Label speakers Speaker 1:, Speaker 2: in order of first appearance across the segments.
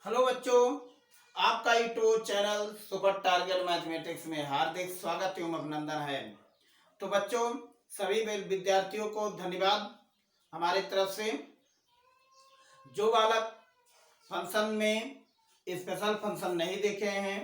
Speaker 1: Hello बच्चों, आपका YouTube channel super target mathematics में हार्दिक स्वागत एवं अभिनंदन है। तो बच्चों, सभी विद्यार्थियों को धन्यवाद हमारे तरफ से। जो बालक फंक्शन में स्पेशल फंक्शन नहीं देखे हैं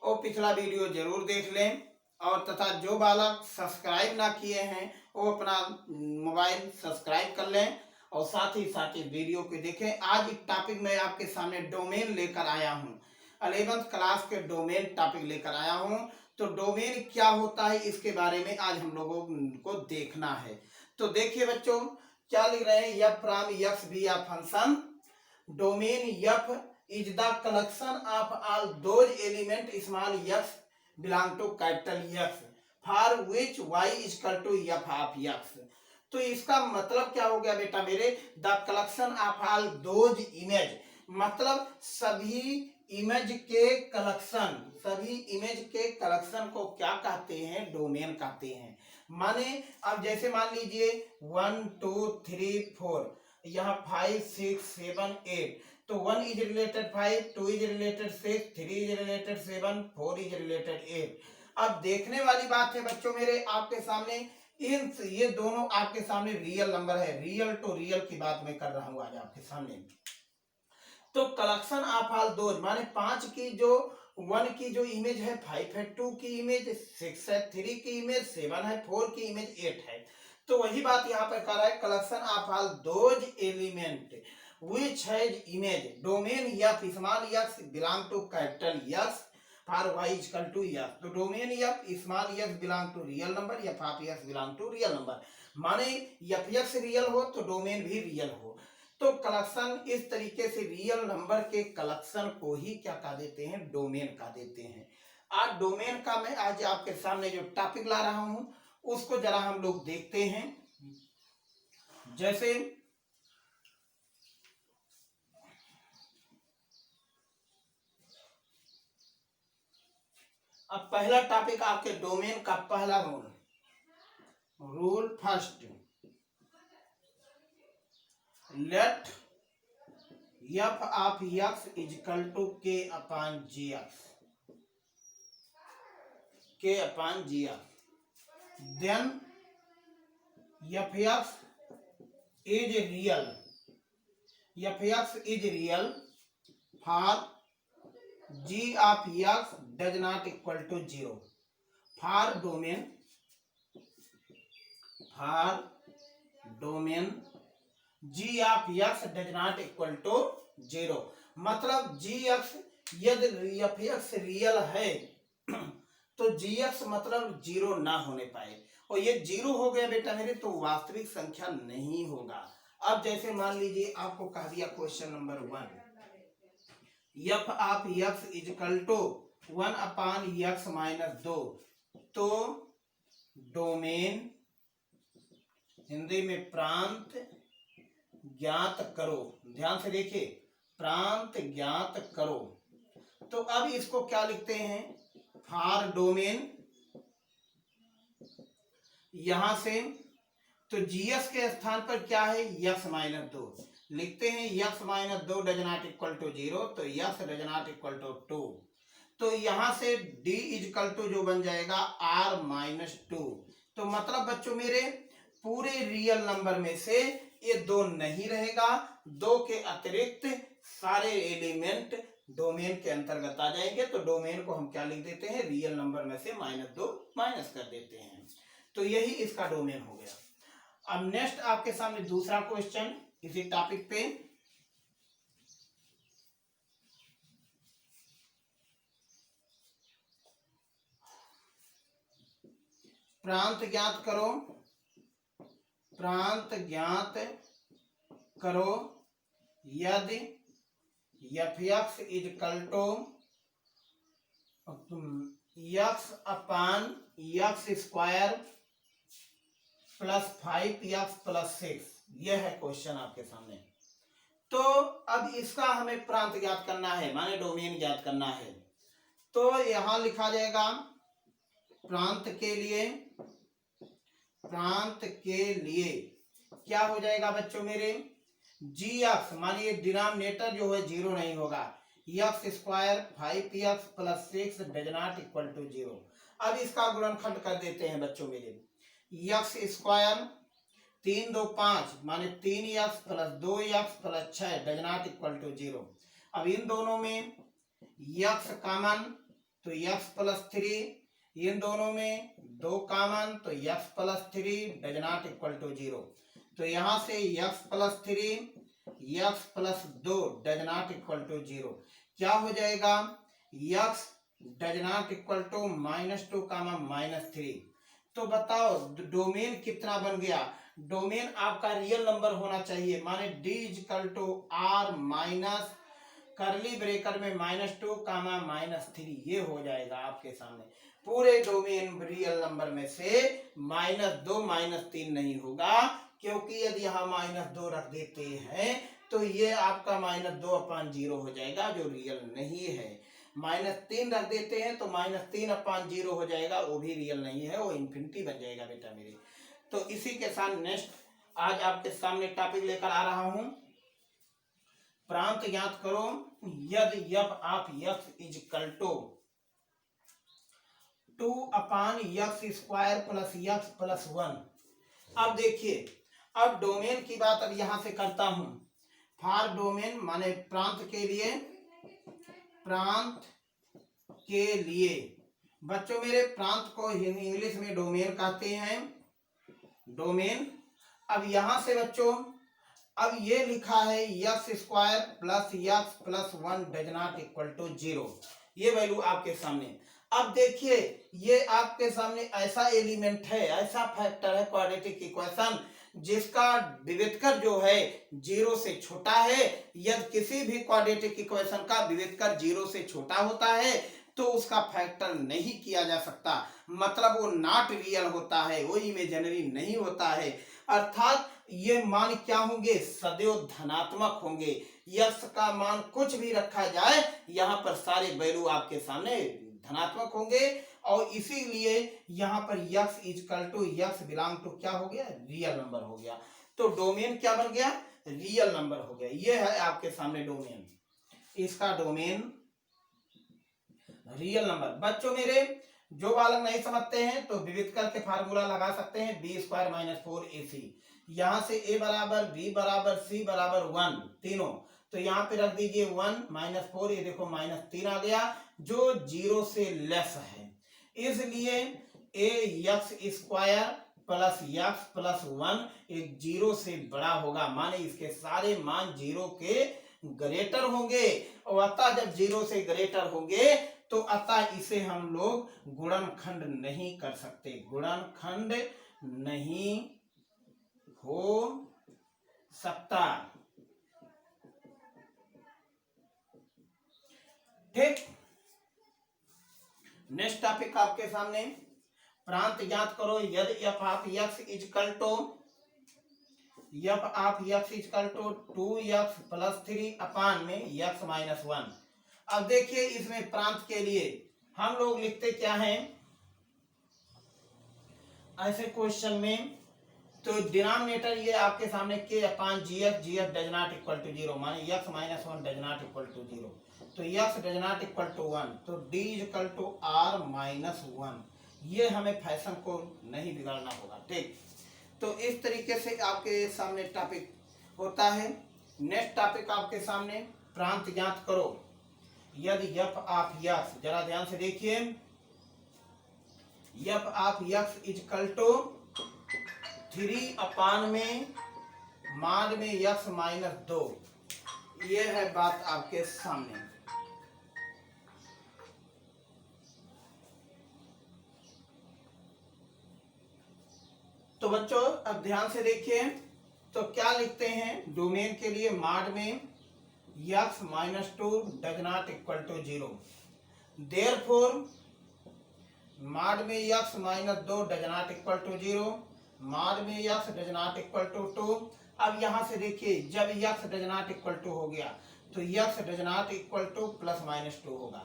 Speaker 1: वो पिछला वीडियो जरूर देख लें, और तथा जो बालक सब्सक्राइब ना किए हैं वो अपना मोबाइल सब्सक्राइब कर लें और साथ ही वीडियो को देखें। आज एक टॉपिक मैं आपके सामने डोमेन लेकर आया हूँ, 11th क्लास के डोमेन टॉपिक लेकर आया हूँ। तो डोमेन क्या होता है इसके बारे में आज हम लोगों को देखना है। तो देखिए बच्चों, क्या लिख रहे हैं, F from x be a function, domain F is the collection of all those element small x belong to capital X for which y is equal to f of x। तो इसका मतलब क्या हो गया बेटा मेरे, the collection of all those image, मतलब सभी इमेज के कलेक्शन, सभी इमेज के कलेक्शन को क्या कहते हैं, डोमेन कहते हैं। माने अब जैसे मान लीजिए 1 2 3 4, यहाँ 5 6 7 8, तो 1 is related 5, 2 is related 6, 3 is related 7, 4 is related 8। अब देखने वाली बात है बच्चों मेरे आपके सामने, ये दोनों आपके सामने रियल नंबर है, रियल टू रियल की बात मैं कर रहा हूं आज आपके सामने। तो कलेक्शन ऑफ ऑल दोज माने 5 की जो 1 की जो इमेज है 5 है, 2 की इमेज 6 है, 3 की इमेज 7 है, 4 की इमेज 8 है। तो वही बात यहाँ पर कर रहा है, collection of all those element which has image domain f small x belong to capital X for y is equal to f। तो domain f small x belong to real number, f of x belong to real number, माने f x real हो तो domain भी real हो। तो collection इस तरीके से रियल नंबर के कलेक्शन को ही क्या कह देते हैं, डोमेन कह देते हैं। आज डोमेन का मैं आज आपके सामने जो टॉपिक ला रहा हूं उसको जरा हम लोग देखते हैं। जैसे अब पहला टॉपिक आपके डोमेन का पहला rule first, let f of x is equal to k upon g x, k upon g x, then f x is real, f x is real for g of x does not equal to 0 for domain g of x does not equal to 0, मतलब gx यदि f x real है तो gx मतलब 0 ना होने पाए, और ये 0 हो गया बेटा मेरे तो वास्तविक संख्या नहीं होगा। अब जैसे मान लीजिए आपको कह दिया question number 1, f of x is equal to 1 upon x minus 2, तो डोमेन हिंदी में प्रांत ज्ञात करो। ध्यान से देखिए, प्रांत ज्ञात करो। तो अब इसको क्या लिखते हैं, फॉर डोमेन, यहां से तो जीएस के स्थान पर क्या है, एक्स माइनस 2 लिखते हैं, x minus 2 does not equal to 0, तो x does not equal to 2, तो यहां से डी इज इक्वल टू जो बन जाएगा आर माइनस 2। तो मतलब बच्चों मेरे पूरे रियल नंबर में से ये 2 नहीं रहेगा, 2 के अतिरिक्त सारे एलिमेंट डोमेन के अंतर्गत आ जाएंगे। तो डोमेन को हम क्या लिख देते हैं, रियल नंबर में से -2 माइनस कर देते हैं। तो यही इसका डोमेन हो गया। अब नेक्स्ट आपके सामने दूसरा क्वेश्चन इसी टॉपिक पे, प्रांत ज्ञात करो, प्रांत ज्ञात करो यदि f x is equal to x upon x square plus 5x plus 6, यह है क्वेश्चन आपके सामने। तो अब इसका हमें प्रांत ज्ञात करना है, माने डोमेन ज्ञात करना है। तो यहां लिखा जाएगा प्रांत के लिए, प्रांत के लिए क्या हो जाएगा बच्चों मेरे, जी एक्स, मानिए डिनोमिनेटर जो है 0 नहीं होगा, x square 5x plus 6 does not equal to 0। अब इसका गुणनखंड कर देते हैं बच्चों मेरे। एक्स स्क्वायर 3 2 5 माने 3x plus 2x plus 6 does not equal to 0। अब इन दोनों में x कॉमन तो x प्लस 3, इन दोनों में 2 कॉमन तो x plus 3 does not equal to 0। तो यहाँ से x plus 3 x plus 2 does not equal to 0 क्या हो जाएगा, x does not equal to -2 comma -3। तो बताओ डोमेन कितना बन गया, डोमेन आपका रियल नंबर होना चाहिए, माने d equal to r minus curly bracket में -2 कामा -3, ये हो जाएगा आपके सामने। पूरे डोमेन रियल नंबर में से -2 -3 नहीं होगा, क्योंकि यदि यहाँ -2 रख देते हैं तो ये आपका -2/0 हो जाएगा, जो रियल नहीं है। -3 रख देते हैं तो -3/0 हो जाएगा, वो भी रियल नहीं है, वो इन्फिनिटी बन जाएगा बेटा मेरे। तो इसी के साथ नेक्स्ट आज आपके सामने टॉपिक लेकर आ रहा हूं, प्रांत ज्ञात करो यदि यफ आप x is equal to 2/x² plus x plus 1। अब देखिए, अब डोमेन की बात अब यहां से करता हूं। फॉर डोमेन माने प्रांत के लिए, प्रांत के लिए बच्चों मेरे प्रांत को इंग्लिश में डोमेन कहते हैं, डोमेन। अब यहां से बच्चों अब ये लिखा है x² plus x plus 1 does not equal to 0, ये वैल्यू आपके सामने। अब देखिए ये आपके सामने ऐसा एलिमेंट है, ऐसा फैक्टर है क्वाड्रेटिक इक्वेशन जिसका विविधकर जो है 0 से छोटा है। यदि किसी भी क्वाड्रेटिक इक्वेशन का विविधकर 0 से छोटा होता है तो उसका फैक्टर नहीं किया जा सकता, मतलब वो नॉट रियल होता है, वो इमेजिनरी नहीं होता है। अर्थात ये मान क्या होंगे, सदैव धनात्मक होंगे। यक्स का मान कुछ भी रखा जाए यहाँ पर सारे वैल्यू आपके सामने धनात्मक होंगे, और इसीलिए यहाँ पर x is equal to x belong to क्या हो गया, रियल नंबर हो गया। तो डोमेन क्या बन गया, रियल नंबर हो गया। ये है आपके सामने डोमेन, इसका डोमेन रियल नंबर। बच्चों मेरे जो बालक नहीं समझते हैं तो विविधकर के फार्मूला लगा सकते हैं, b² - 4ac। यहाँ से a बराबर b बराबर c बराबर 1 तीनों, तो यहाँ पे रख दीजिए 1 - 4, ये देखो -3 आ गया जो 0 से लेस है, इसलिए ax² प्लस x प्लस 1 एक 0 से बड़ा होगा, माने इसके सारे मान 0 के ग्रेटर होंगे। और अतः जब 0 से ग्रेटर होंगे तो अतः इसे हम लोग गुणनखंड नहीं कर सकते, गुणनखंड नहीं हो सकता। ठीक, नेक्स्ट टॉपिक आपके सामने, प्रांत ज्ञात करो यदि f of x is equal to 2x plus 3 upon में x माइनस 1। अब देखिए इसमें प्रांत के लिए हम लोग लिखते क्या हैं ऐसे क्वेश्चन में, तो डिनोमिनेटर ये आपके सामने k/gf does not equal to 0, माने x minus 1 does not equal to 0, तो x does not equal to 1, तो d equal to r minus 1। ये हमें फैशन को नहीं बिगाड़ना होगा। ठीक, तो इस तरीके से आपके सामने टॉपिक होता है। नेक्स्ट टॉपिक आपके सामने, प्रांत ज्ञात करो यदि f ऑफ x, जरा ध्यान से देखिए, f of x is equal to 3 upon में माड में x माइनस 2, ये है बात आपके सामने। तो बच्चों अब ध्यान से देखिए, तो क्या लिखते हैं डोमेन के लिए, माड में x minus 2 does not equal to 0, therefore mod में x minus 2 does not equal to 0, mod में x does not equal to 2। अब यहां से देखिए जब x does not equal to हो गया तो x does not equal to plus minus 2 होगा।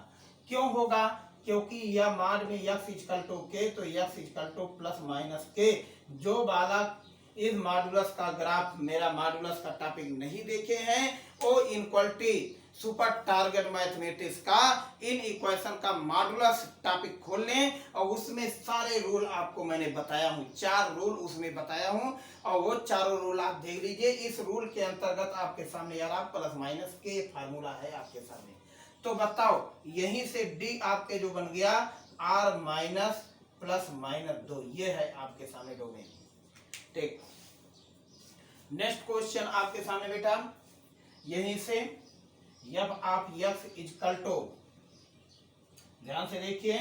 Speaker 1: क्यों होगा, क्योंकि यह माड में x इक्वल टू k, तो x equal to plus minus k। जो बालक इस मॉडुलस का ग्राफ, मेरा मॉडुलस का टॉपिक नहीं देखे हैं, वो इनक्वालिटी सुपर टारगेट मैथमेटिक्स का इन इक्वेशन का मॉडुलस टॉपिक खोल लें और उसमें सारे रूल आपको मैंने बताया हूं, 4 रूल उसमें बताया हूं और वो चारों रूल आप देख लीजिए। इस रूल के अंतर्गत आपके सामने यार आप प्लस माइनस के फार्मूला है आपके सामने। तो बताओ यहीं से डी आपके जो बन गया r माइनस प्लस माइनस 2, ये है आपके सामने डोमेन। ठीक, नेक्स्ट क्वेश्चन आपके सामने बेटा, यहीं से जब आप x इजकल टू, ध्यान से देखिए,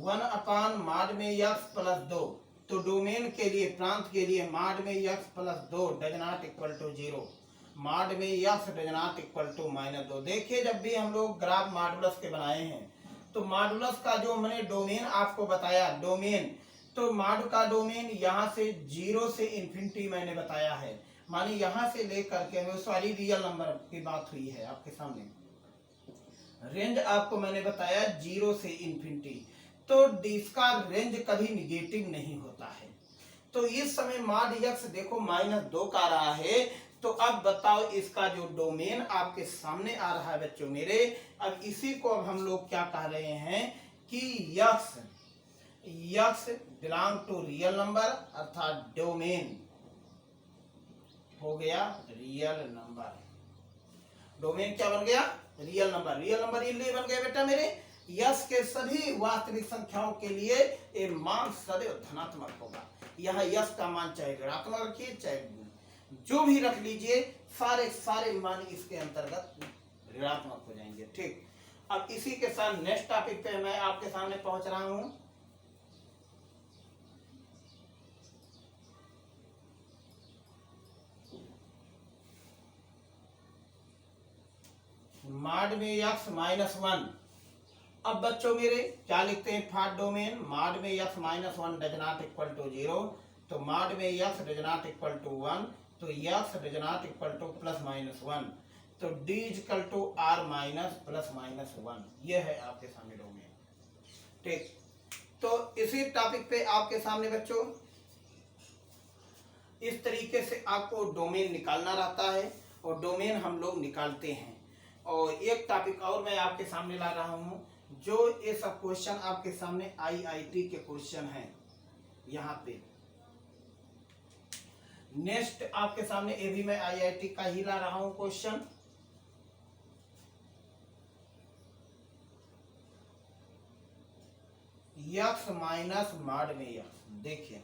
Speaker 1: 1 मॉड में x प्लस 2, तो डोमेन के लिए प्रांत के लिए मॉड में x plus 2 does not equal to 0, mod में x does not equal to -2। देखिए जब भी हम लोग ग्राफ मॉडुलस के बनाए हैं तो मॉडुलस का जो मैंने डोमेन आपको बताया, डोमेन तो मॉड का डोमेन यहाँ से 0 से इन्फिनिटी मैंने बताया है, मानी यहाँ से लेकर के सॉरी रियल नंबर की बात हुई है आपके सामने, रेंज आपको मैंने बताया 0 से इन्फिनिटी, तो इसका रेंज कभी निगेटिव नहीं होता है। तो इस समय मॉड x देखो -2 का आ रहा है, तो अब बताओ इसका जो डोमेन आपके सामने आ रहा है बच्चों मेरे, अब इसी को अब हम लोग क्या कह रहे हैं कि x belong to real number, अर्थात डोमेन हो गया रियल नंबर। डोमेन क्या बन गया? Real number. रियल नंबर इसलिए बन गया बेटा मेरे, यस के सभी वास्तविक संख्याओं के लिए ये मान सदैव धनात्मक होगा। यहाँ यस का मान चाहे ऋणात्मक रखिए चाहे जो भी रख लीजिए, सारे मान इसके अंतर्गत ऋणात्मक हो जाएंगे। ठीक, अब इसी के साथ नेक्स्ट टॉपिक पे मैं आपके सामने पहुंच रहा हूं। मॉड में x -1। अब बच्चों मेरे क्या लिखते हैं फॉर डोमेन, मॉड में x -1 does not equal to 0, तो मॉड में x does not equal to 1, तो x does not equal to +-1, तो d equal to r minus +-1, ये है आपके सामने डोमेन। ठीक, तो इसी टॉपिक पे आपके सामने बच्चों इस तरीके से आपको डोमेन निकालना रहता है और डोमेन हम लोग निकालते हैं। और एक टॉपिक और मैं आपके सामने ला रहा हूं, जो ये सब क्वेश्चन आपके सामने आईआईटी के क्वेश्चन हैं यहाँ पे। नेक्स्ट आपके सामने ये भी मैं आईआईटी का ही ला रहा हूं क्वेश्चन। x माइनस मॉड में x, देखिए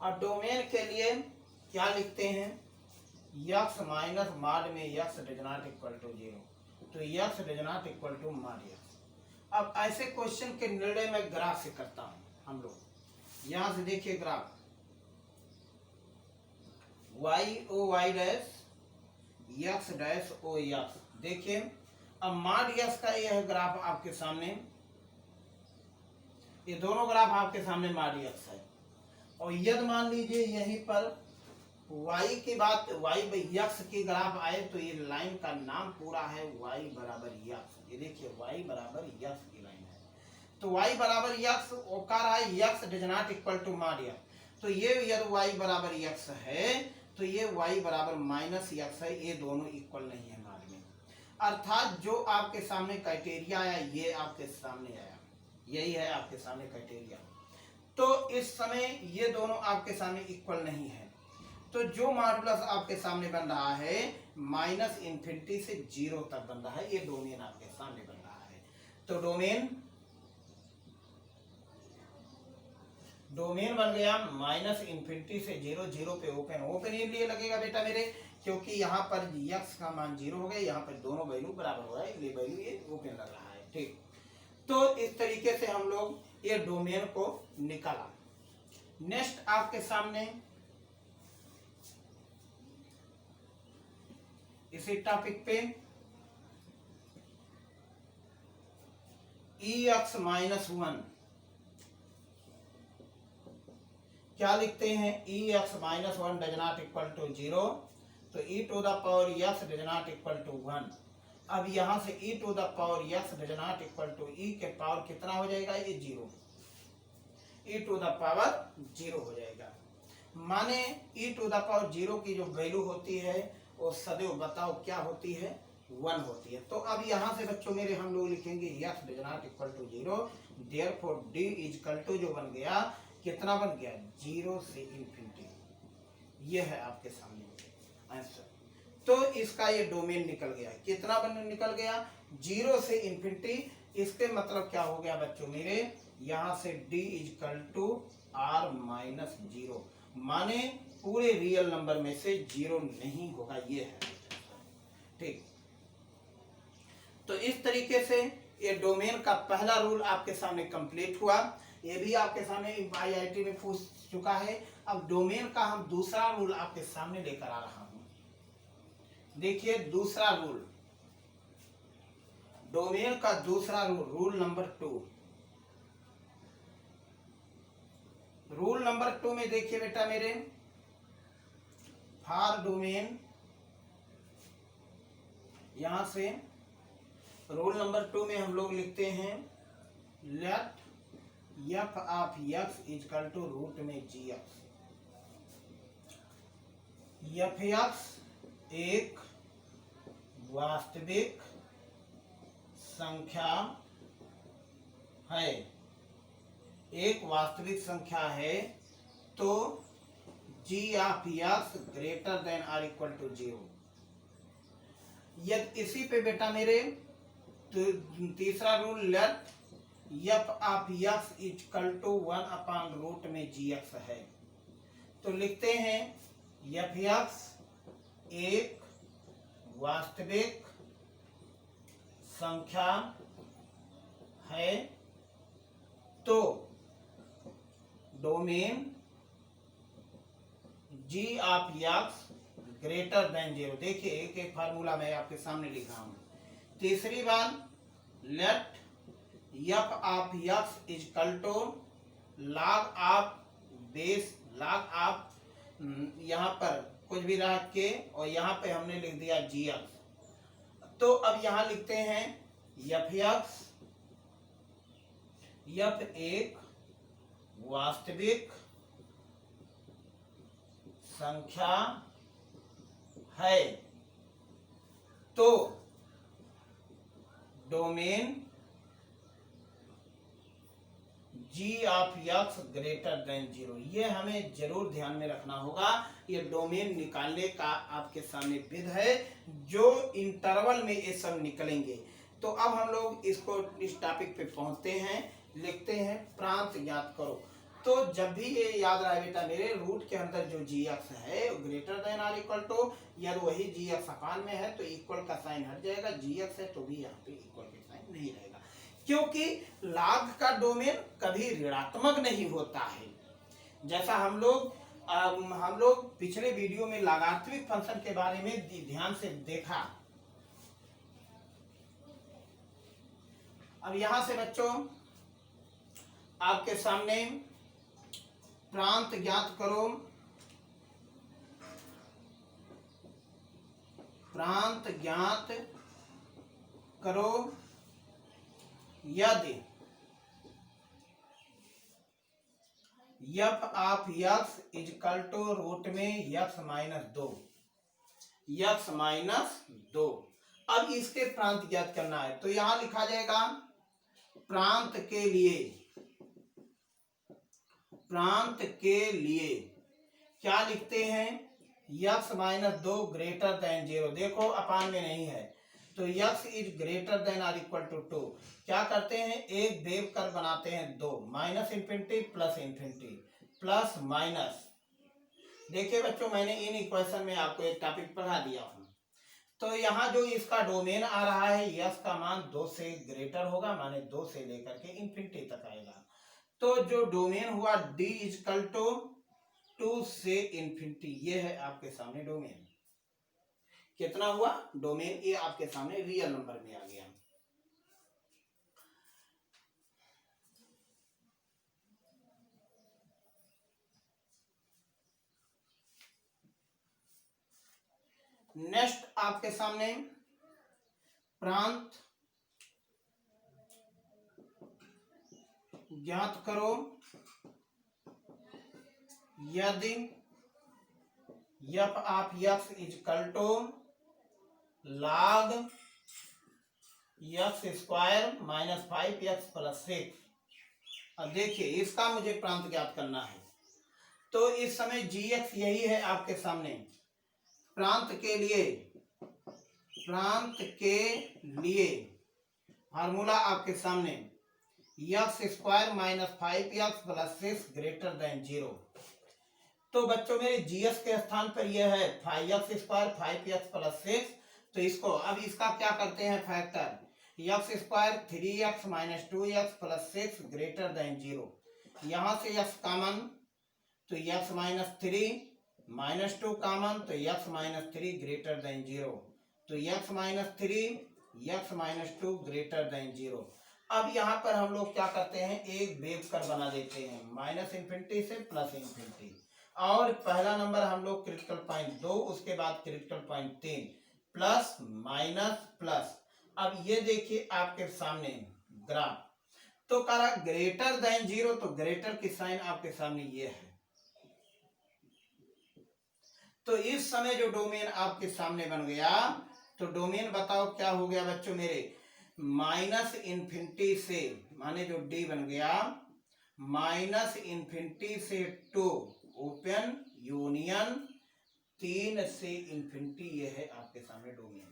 Speaker 1: अब डोमेन के लिए क्या लिखते हैं, x माइनस मॉड में x does not equal to 0, तो x does not equal to mod x। अब ऐसे क्वेश्चन के निर्णय मैं ग्राफ से करता हूं। हम लोग यहां से देखिए graph y o y dash x dash o x, देखिए अब मॉड x का यह ग्राफ आपके सामने, ये दोनों ग्राफ आपके सामने मॉड x है। और यदि मान लीजिए यहीं पर y की बात, y x की ग्राफ आए तो ये लाइन का नाम पूरा है y बराबर x। ये देखिए y बराबर x की लाइन है, तो y बराबर x ओकार है x does not equal to mod x, तो ये यदि y बराबर x है तो ये y बराबर -x है, ये दोनों इक्वल नहीं है मॉड में। अर्थात जो आपके सामने क्राइटेरिया आया ये आपके सामने आया, यही है आपके सामने क्राइटेरिया। तो इस समय ये दोनों आपके सामने इक्वल नहीं है, तो जो मॉडुलस आपके सामने बन रहा है -∞ से 0 तक बन रहा है, ये डोमेन आपके सामने बन रहा है। तो डोमेन बन गया -∞ से 0, 0 पे ओपन इसलिए लगेगा बेटा मेरे क्योंकि यहाँ पर x का मान 0 हो गया, यहाँ पर दोनों वैल्यू बराबर हो रहा है इसलिए वैल्यू ये ओपन लग रहा है। ठीक, तो इस तरीके से हम लोग ये डोमेन को निकाला। नेक्स्ट आपके सामने इसी टॉपिक पे ex -1 क्या लिखते हैं, ex -1 does not equal to 0, तो e to the power x does not equal to 1। अब यहां से e to the power x does not equal to e के पावर कितना हो जाएगा, ये 0, e टू द पावर 0 हो जाएगा। माने e टू द पावर 0 की जो वैल्यू होती है वो सदैव बताओ क्या होती है, 1 होती है। तो अब यहाँ से बच्चों मेरे हम लोग लिखेंगे x does not equal to 0, therefore d is equal to जो बन गया कितना बन गया 0 से इन्फिनिटी। ये है आपके सामने आंसर। तो इसका ये डोमेन निकल गया, कितना निकल गया 0 से इन्फिनिटी। इसके मतलब क्या हो गया बच्चों मेरे, यहाँ से d is equal to r minus 0, माने पूरे रियल नंबर में से 0 नहीं होगा, ये है ठीक। तो इस तरीके से ये डोमेन का पहला रूल आपके सामने कंप्लीट हुआ। ये भी आपके सामने IIT में पूछ चुका है। अब डोमेन का हम दूसरा रूल आपके सामने लेकर आ रहा हूं। देखिए दूसरा रूल, डोमेन का दूसरा rule, rule number 2। Rule number 2 में देखिए बेटा मेरे, फॉर डोमेन, यहां से रूल नंबर 2 में हम लोग लिखते हैं let f of x is equal to root में gx। f(x) एक वास्तविक संख्या है, एक वास्तविक संख्या है, तो g of x greater than or equal to 0। यदि इसी पे बेटा मेरे तो तीसरा rule let f of x equal to 1 upon root में gx है। तो लिखते हैं f(x) एक वास्तविक संख्या है, तो domain g of x greater than 0। देखिए एक एक फार्मूला मैं आपके सामने लिखा हूं। तीसरी बार let f of x is equal to log of base, log of यहाँ पर कुछ भी रख के और यहाँ पे हमने लिख दिया gx। तो अब यहाँ लिखते हैं f(x) f एक वास्तविक संख्या है, तो domain g of x greater than 0। ये हमें जरूर ध्यान में रखना होगा। ये डोमेन निकालने का आपके सामने विध है, जो इंटरवल में ये सब निकलेंगे। तो अब हम लोग इसको इस टॉपिक पे पहुंचते हैं, लिखते हैं प्रांत ज्ञात करो। तो जब भी ये याद रहे बेटा मेरे, रूट के अंदर जो gx है greater than or equal to, यदि वही gx अपान में है तो इक्वल का साइन हट जाएगा, gx है तो भी यहाँ पे इक्वल का साइन नहीं रहेगा, क्योंकि लॉग का डोमेन कभी ऋणात्मक नहीं होता है। जैसा हम लोग पिछले वीडियो में लॉगरिथमिक फंक्शन के बारे में ध्यान से देखा। अब यहां से बच्चों आपके सामने प्रांत ज्ञात करो, प्रांत ज्ञात करो यदि f of x is equal to root में x माइनस 2, x माइनस 2। अब इसके प्रांत ज्ञात करना है, तो यहां लिखा जाएगा प्रांत के लिए, प्रांत के लिए क्या लिखते हैं, x माइनस 2 ग्रेटर देन 0। देखो अपान में नहीं है, तो x is greater than or equal to 2। क्या करते हैं, एक वेव कर्व बनाते हैं 2, माइनस इन्फिनिटी प्लस माइनस। देखिए बच्चों मैंने इन इक्वेशन में आपको एक टॉपिक पढ़ा दिया हूं। तो यहाँ जो इसका डोमेन आ रहा है, x का मान 2 से ग्रेटर होगा, माने 2 से लेकर के इन्फिनिटी तक आएगा। तो जो डोमेन हुआ d इजकल टू 2 से इन्फिनिटी, ये है आपके सामने डोमेन। कितना हुआ डोमेन, ये आपके सामने रियल नंबर में आ गया। नेक्स्ट आपके सामने प्रांत ज्ञात करो यदि f of x is equal to log x square minus 5x plus 6। अब देखिए इसका मुझे प्रांत ज्ञात करना है। तो इस समय gx यही है आपके सामने। प्रांत के लिए फार्मूला आपके सामने x square minus 5x plus 6 greater than 0। तो बच्चों मेरे जीएस के स्थान पर यह है 5x स्क्वायर 5x प्लस 6। तो इसको अब इसका क्या करते हैं factor, x square 3x minus 2x plus 6 greater than 0। यहाँ से x कॉमन तो x माइनस 3 माइनस 2 कॉमन तो x माइनस 3 ग्रेटर देन 0। तो x minus 3 x minus 2 greater than 0। अब यहाँ पर हम लोग क्या करते हैं, एक वेव कर्व बना देते हैं माइनस इन्फिनिटी से प्लस इन्फिनिटी। और पहला नंबर हम लोग क्रिटिकल पॉइंट 2, उसके बाद critical point 3, plus minus plus. अब ये देखिए आपके सामने ग्राफ, तो करा ग्रेटर देन 0, तो ग्रेटर की साइन आपके सामने ये है। तो इस समय जो डोमेन आपके सामने बन गया, तो डोमेन बताओ क्या हो गया बच्चों मेरे, माइनस इन्फिनिटी से, माने जो डी बन गया माइनस इन्फिनिटी से 2 ओपन यूनियन 3 से इन्फिनिटी। ये है आपके सामने डोमेन,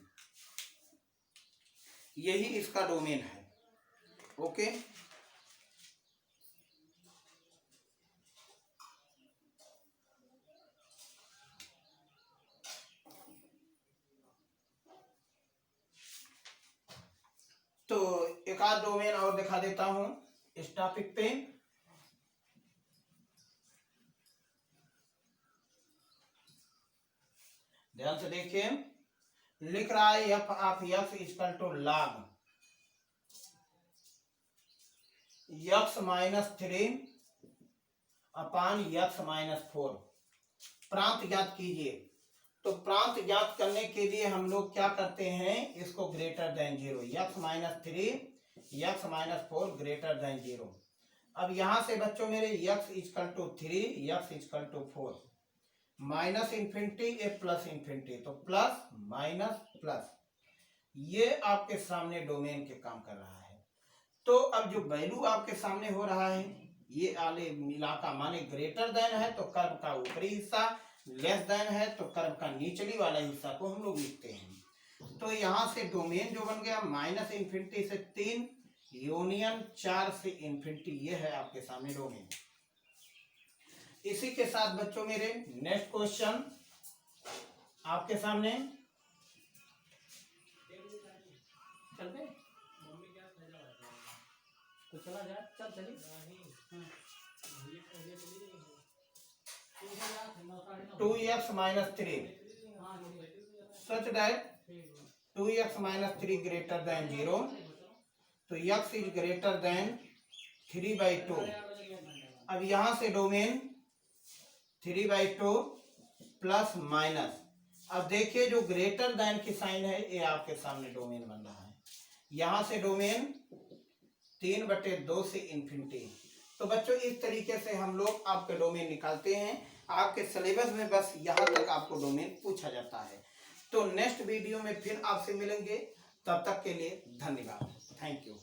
Speaker 1: यही इसका डोमेन है। ओके, तो एक आध डोमेन और दिखा देता हूं इस टॉपिक पे। ध्यान से देखिए, लिख रहा है f of x equal to log x minus 3 upon x minus 4। प्रांत ज्ञात कीजिए। तो प्रांत ज्ञात करने के लिए हम लोग क्या करते हैं, इसको greater than 0, x minus 3 x minus 4 greater than 0। अब यहां से बच्चों मेरे x equal to 3 x equal to 4, minus infinity a plus infinity, तो प्लस माइनस प्लस, ये आपके सामने डोमेन के काम कर रहा है। तो अब जो वैल्यू आपके सामने हो रहा है, ये आले इलाका माने ग्रेटर देन है तो कर्व का ऊपरी हिस्सा, लेस देन है तो कर्व का निचली वाला हिस्सा को हम लोग लिखते हैं। तो यहां से डोमेन जो बन गया माइनस इन्फिनिटी से 3 यूनियन 4 से इन्फिनिटी, ये है आपके सामने डोमेन। इसी के साथ बच्चों मेरे नेक्स्ट क्वेश्चन आपके सामने, चलते तो चला जाए, चल चलिए 2x minus 3 such that 2x minus 3 greater than 0। तो x इज ग्रेटर देन 3/2। अब यहां से डोमेन 3/2 प्लस माइनस। अब देखिए जो ग्रेटर देन की साइन है, ये आपके सामने डोमेन बन रहा है। यहां से डोमेन 3/2 से इन्फिनिटी। तो बच्चों इस तरीके से हम लोग आपके डोमेन निकालते हैं। आपके सिलेबस में बस यहाँ तक आपको डोमेन पूछा जाता है। तो नेक्स्ट वीडियो में फिर आपसे मिलेंगे, तब तक के लिए धन्यवाद, थैंक यू।